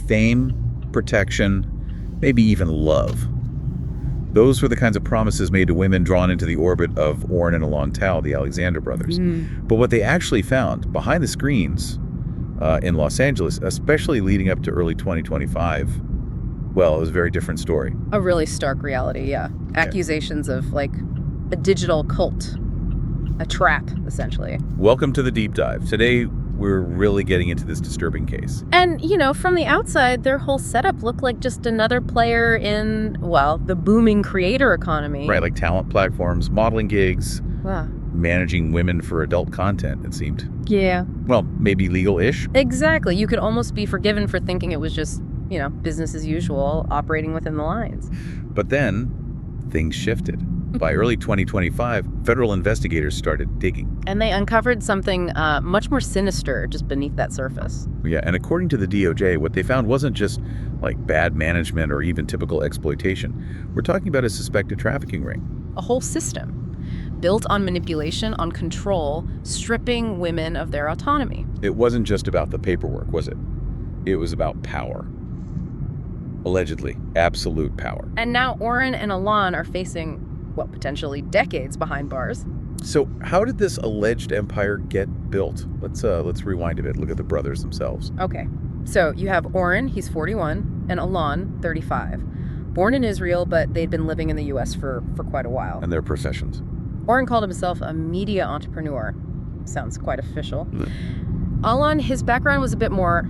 fame, protection, maybe even love. Those were the kinds of promises made to women drawn into the orbit of Oren and Alon, the Alexander brothers. But what they actually found behind the screens in Los Angeles, especially leading up to early 2025, well, it was a very different story. A really stark reality, yeah. Accusations of, like, a digital cult. A trap, essentially. Welcome to the deep dive. Today, we're really getting into this disturbing case. And, from the outside, their whole setup looked like just another player in, well, the booming creator economy. Right, like talent platforms, modeling gigs, Wow. managing women for adult content, it seemed. Yeah. Well, maybe legal-ish. Exactly. You could almost be forgiven for thinking it was just, business as usual, operating within the lines. But then, things shifted. By early 2025, federal investigators started digging. And they uncovered something much more sinister just beneath that surface. Yeah, and according to the DOJ, what they found wasn't just like bad management or even typical exploitation. We're talking about a suspected trafficking ring. A whole system built on manipulation, on control, stripping women of their autonomy. It wasn't just about the paperwork, was it? It was about power. Allegedly, absolute power. And now Oren and Alon are facing, well, potentially decades behind bars. So how did this alleged empire get built? Let's rewind a bit. Look at the brothers themselves. Okay, so you have Oren, he's 41, and Alon, 35. Born in Israel, but they'd been living in the U.S. for quite a while. And their professions? Oren called himself a media entrepreneur. Sounds quite official. Alon, his background was a bit more,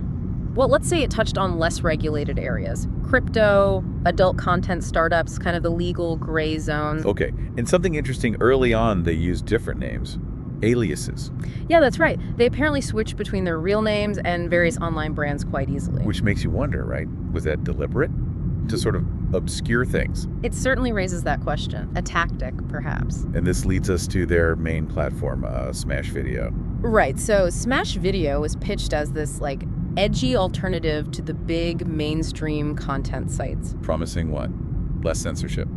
well, let's say it touched on less regulated areas. Crypto, adult content startups, kind of the legal gray zone. Okay, and something interesting, early on they used different names, aliases. Yeah, that's right. They apparently switched between their real names and various online brands quite easily. Which makes you wonder, right? Was that deliberate? To sort of obscure things? It certainly raises that question. A tactic, perhaps. And this leads us to their main platform, Smash Video. Right, so Smash Video was pitched as this, like, edgy alternative to the big mainstream content sites. Promising what? Less censorship,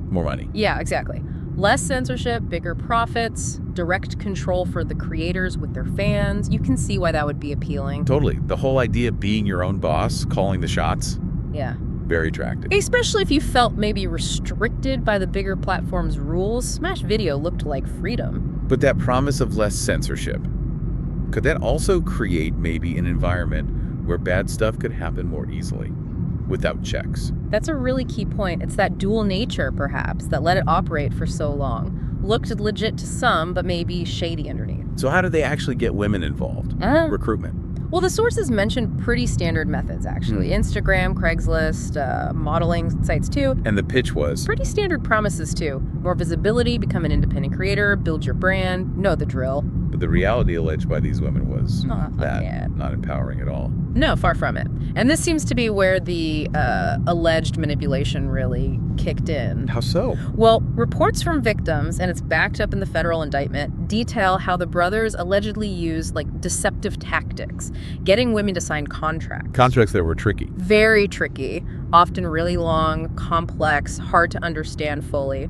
more money. Yeah, exactly. Less censorship, bigger profits, direct control for the creators with their fans. You can see why that would be appealing. Totally. The whole idea of being your own boss, calling the shots. Yeah. Very attractive. Especially if you felt maybe restricted by the bigger platform's rules, Smash Video looked like freedom. But that promise of less censorship, could that also create maybe an environment where bad stuff could happen more easily without checks? That's a really key point. It's that dual nature, perhaps, that let it operate for so long. Looked legit to some, but maybe shady underneath. So how do they actually get women involved? Recruitment. Well, the sources mentioned pretty standard methods, actually. Instagram, Craigslist, modeling sites, too. And the pitch was? Pretty standard promises, too. More visibility, become an independent creator, build your brand, know the drill. But the reality alleged by these women was bad. Not empowering at all. No, far from it. And this seems to be where the alleged manipulation really kicked in. How so? Well, reports from victims, and it's backed up in the federal indictment, detail how the brothers allegedly used, like, deceptive tactics, getting women to sign contracts. Contracts that were tricky. Very tricky, often really long, complex, hard to understand fully.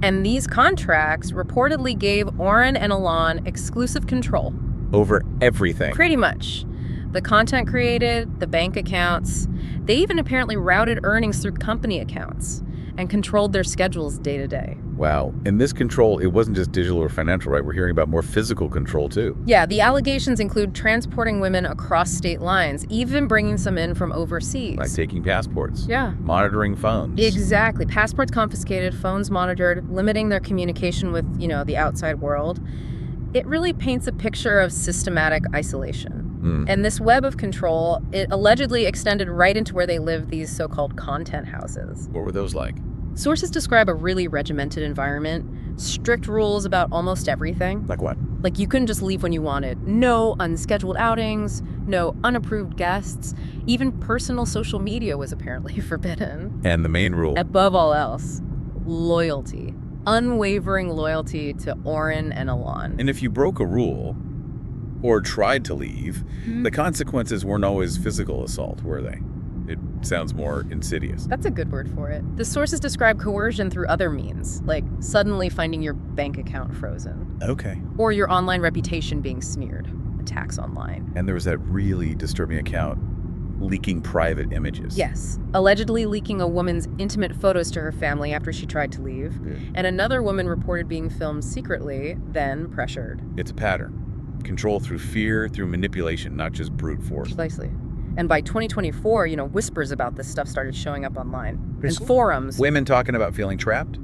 And these contracts reportedly gave Oren and Alon exclusive control. Over everything. Pretty much. The content created, the bank accounts. They even apparently routed earnings through company accounts and controlled their schedules day to day. Wow. And this control, it wasn't just digital or financial, right? We're hearing about more physical control, too. Yeah, the allegations include transporting women across state lines, even bringing some in from overseas. Like taking passports. Yeah. Monitoring phones. Exactly. Passports confiscated, phones monitored, limiting their communication with, the outside world. It really paints a picture of systematic isolation. And this web of control, it allegedly extended right into where they lived, these so-called content houses. What were those like? Sources describe a really regimented environment, strict rules about almost everything. Like what? Like you couldn't just leave when you wanted. No unscheduled outings, no unapproved guests. Even personal social media was apparently forbidden. And the main rule? Above all else, loyalty. Unwavering loyalty to Oren and Alon. And if you broke a rule or tried to leave, the consequences weren't always physical assault, were they? It sounds more insidious. That's a good word for it. The sources describe coercion through other means, like suddenly finding your bank account frozen. Okay. Or your online reputation being smeared. Attacks online. And there was that really disturbing account leaking private images. Yes, allegedly leaking a woman's intimate photos to her family after she tried to leave. And another woman reported being filmed secretly, then pressured. It's a pattern. Control through fear, through manipulation, not just brute force. Precisely. And by 2024, whispers about this stuff started showing up online. In forums. Women talking about feeling trapped,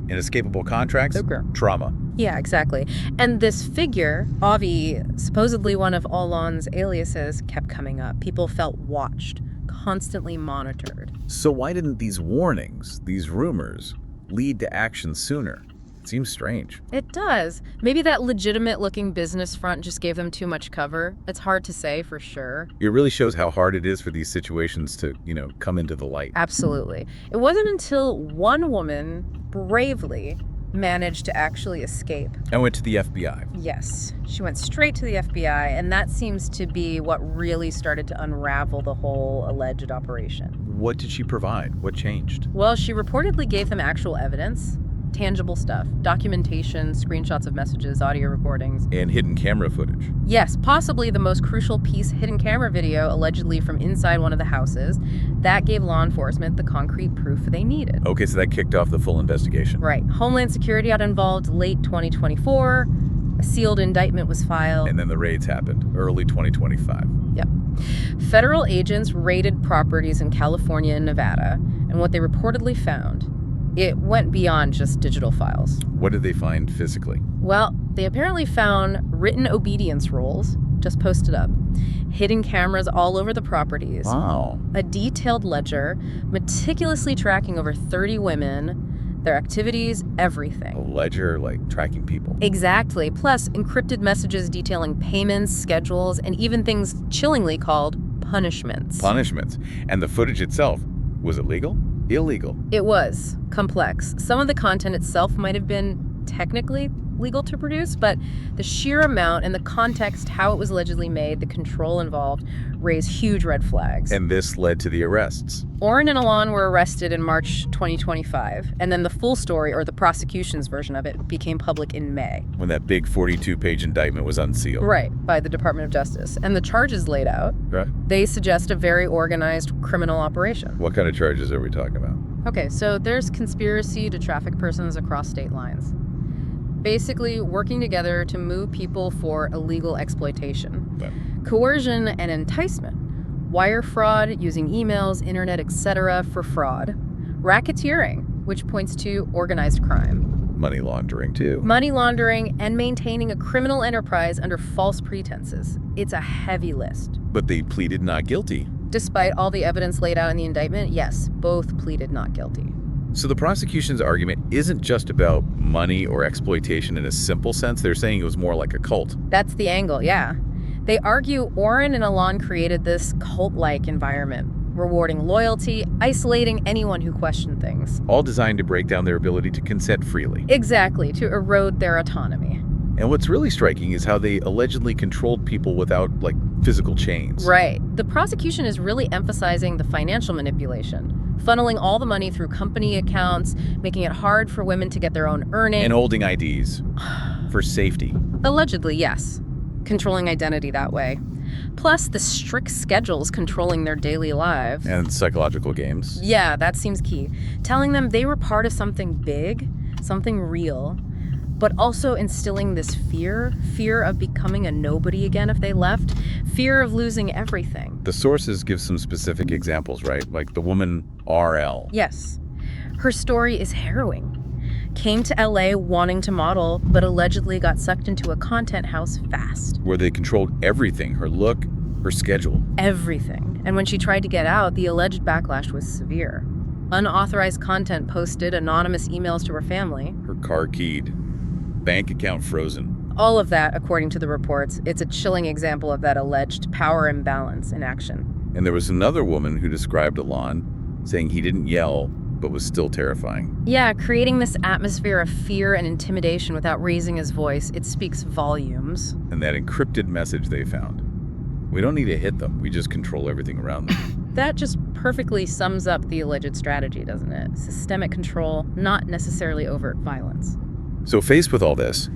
inescapable contracts, trauma. Yeah, exactly. And this figure, Avi, supposedly one of Alon's aliases, kept coming up. People felt watched, constantly monitored. So why didn't these warnings, these rumors, lead to action sooner? It seems strange. It does. Maybe that legitimate-looking business front just gave them too much cover. It's hard to say for sure. It really shows how hard it is for these situations to, come into the light. Absolutely. It wasn't until one woman bravely managed to actually escape. And went to the FBI. Yes. She went straight to the FBI, and that seems to be what really started to unravel the whole alleged operation. What did she provide? What changed? Well, she reportedly gave them actual evidence. Tangible stuff, documentation, screenshots of messages, audio recordings. And hidden camera footage. Yes, possibly the most crucial piece, hidden camera video, allegedly from inside one of the houses. That gave law enforcement the concrete proof they needed. Okay, so that kicked off the full investigation. Right. Homeland Security got involved late 2024. A sealed indictment was filed. And then the raids happened, early 2025. Yep. Federal agents raided properties in California and Nevada, and what they reportedly found, it went beyond just digital files. What did they find physically? Well, they apparently found written obedience rules, just posted up, hidden cameras all over the properties, Wow. a detailed ledger, meticulously tracking over 30 women, their activities, everything. A ledger, like tracking people. Exactly. Plus, encrypted messages detailing payments, schedules, and even things chillingly called punishments. Punishments. And the footage itself, was it legal? Illegal. It was complex. Some of the content itself might have been technically legal to produce, but the sheer amount and the context, how it was allegedly made, the control involved, raised huge red flags. And this led to the arrests. Oren and Alon were arrested in March 2025, and then the full story, or the prosecution's version of it, became public in May. When that big 42-page indictment was unsealed. Right, by the Department of Justice. And the charges laid out, Right. they suggest a very organized criminal operation. What kind of charges are we talking about? Okay, so there's conspiracy to traffic persons across state lines. Basically, working together to move people for illegal exploitation. But Coercion and enticement. Wire fraud, using emails, internet, etc. for fraud. Racketeering, which points to organized crime. money laundering, too. Money laundering and maintaining a criminal enterprise under false pretenses. It's a heavy list. But they pleaded not guilty. Despite all the evidence laid out in the indictment, yes, both pleaded not guilty. So the prosecution's argument isn't just about money or exploitation in a simple sense. They're saying it was more like a cult. That's the angle, yeah. They argue Oren and Alon created this cult-like environment, rewarding loyalty, isolating anyone who questioned things. All designed to break down their ability to consent freely. Exactly, to erode their autonomy. And what's really striking is how they allegedly controlled people without, physical chains. Right. The prosecution is really emphasizing the financial manipulation, funneling all the money through company accounts, making it hard for women to get their own earnings. And holding IDs for safety. Allegedly, yes. Controlling identity that way. Plus the strict schedules controlling their daily lives. And psychological games. Yeah, that seems key. Telling them they were part of something big, something real, but also instilling this fear of becoming a nobody again if they left, fear of losing everything. The sources give some specific examples, right? Like the woman RL. Yes. Her story is harrowing. Came to LA wanting to model, but allegedly got sucked into a content house fast. Where they controlled everything, her look, her schedule. Everything. And when she tried to get out, the alleged backlash was severe. Unauthorized content posted, anonymous emails to her family. Her car keyed. Bank account frozen. All of that, according to the reports, it's a chilling example of that alleged power imbalance in action. And there was another woman who described Alon, saying he didn't yell, but was still terrifying. Yeah, creating this atmosphere of fear and intimidation without raising his voice, it speaks volumes. And that encrypted message they found. We don't need to hit them, we just control everything around them. That just perfectly sums up the alleged strategy, doesn't it? Systemic control, not necessarily overt violence. So faced with all this,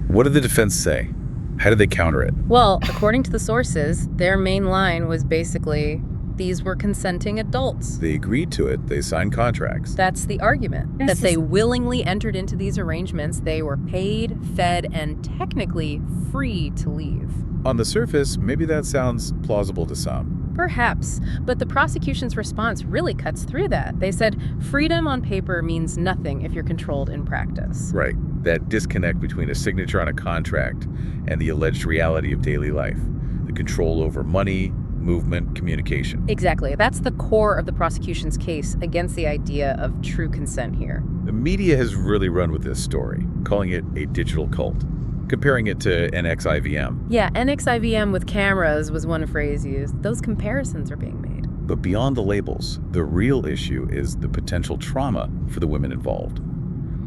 what did the defense say? How did they counter it? Well, according to the sources, their main line was basically, These were consenting adults. They agreed to it. They signed contracts. That's the argument, that they willingly entered into these arrangements. They were paid, fed, and technically free to leave. On the surface, maybe that sounds plausible to some. Perhaps, but the prosecution's response really cuts through that. They said freedom on paper means nothing if you're controlled in practice. Right. That disconnect between a signature on a contract and the alleged reality of daily life. The control over money, movement, communication. Exactly. That's the core of the prosecution's case against the idea of true consent here. The media has really run with this story, calling it a digital cult, comparing it to NXIVM. Yeah, NXIVM with cameras was one phrase used. Those comparisons are being made. But beyond the labels, the real issue is the potential trauma for the women involved,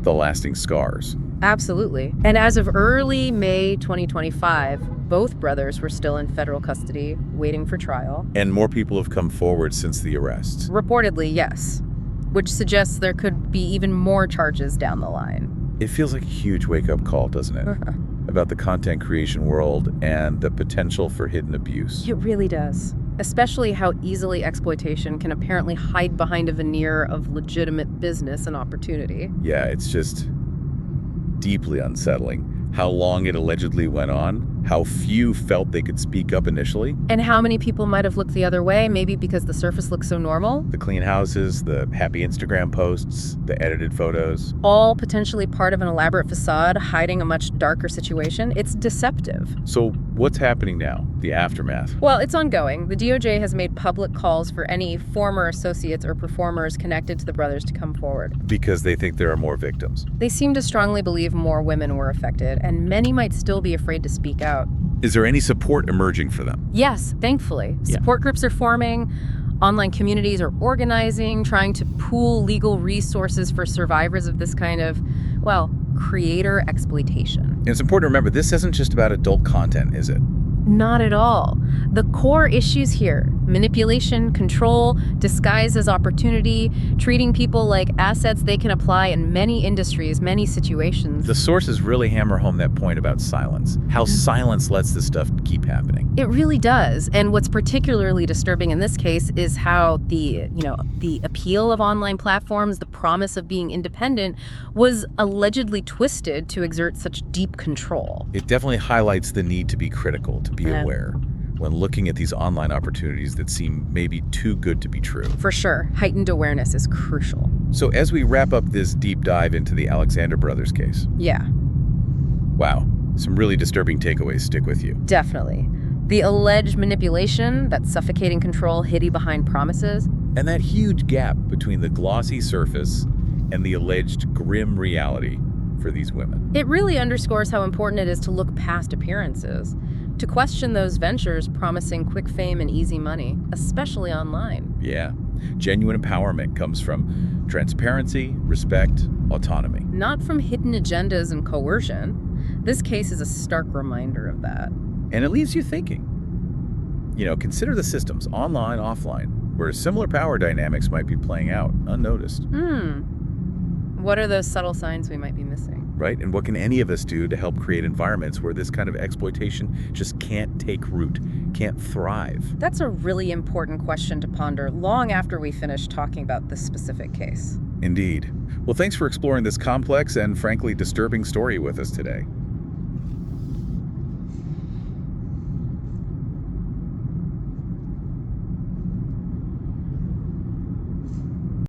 the lasting scars. Absolutely. And as of early May 2025, both brothers were still in federal custody, waiting for trial. And more people have come forward since the arrests. Reportedly, yes, which suggests there could be even more charges down the line. It feels like a huge wake-up call, doesn't it? About the content creation world and the potential for hidden abuse. It really does. Especially how easily exploitation can apparently hide behind a veneer of legitimate business and opportunity. Yeah, it's just deeply unsettling. How long it allegedly went on, how few felt they could speak up initially. And how many people might have looked the other way, maybe because the surface looks so normal. The clean houses, the happy Instagram posts, the edited photos. All potentially part of an elaborate facade hiding a much darker situation. It's deceptive. So what's happening now? The aftermath? Well, it's ongoing. The DOJ has made public calls for any former associates or performers connected to the brothers to come forward. Because they think there are more victims. They seem to strongly believe more women were affected, and many might still be afraid to speak out. Is there any support emerging for them? Yes, thankfully. Yeah. Support groups are forming. Online communities are organizing, trying to pool legal resources for survivors of this kind of, well, creator exploitation. And it's important to remember, this isn't just about adult content, is it? Not at all. The core issues here, manipulation, control, disguised as opportunity, treating people like assets they can apply in many industries, many situations. The sources really hammer home that point about silence, how silence lets this stuff keep happening. It really does. And what's particularly disturbing in this case is how the appeal of online platforms, the promise of being independent, was allegedly twisted to exert such deep control. It definitely highlights the need to be critical, to be aware, when looking at these online opportunities that seem maybe too good to be true. For sure, heightened awareness is crucial. So as we wrap up this deep dive into the Alexander brothers case, Yeah, wow, some really disturbing takeaways stick with you. definitely. The alleged manipulation, that suffocating control hidden behind promises. And that huge gap between the glossy surface and the alleged grim reality for these women. It really underscores how important it is to look past appearances, to question those ventures promising quick fame and easy money, especially online. Yeah, genuine empowerment comes from transparency, respect, autonomy. Not from hidden agendas and coercion. This case is a stark reminder of that. And it leaves you thinking. Consider the systems, online, offline, where similar power dynamics might be playing out, unnoticed. What are those subtle signs we might be missing? Right? And what can any of us do to help create environments where this kind of exploitation just can't take root, can't thrive? That's a really important question to ponder long after we finish talking about this specific case. Indeed. Well, thanks for exploring this complex and frankly disturbing story with us today.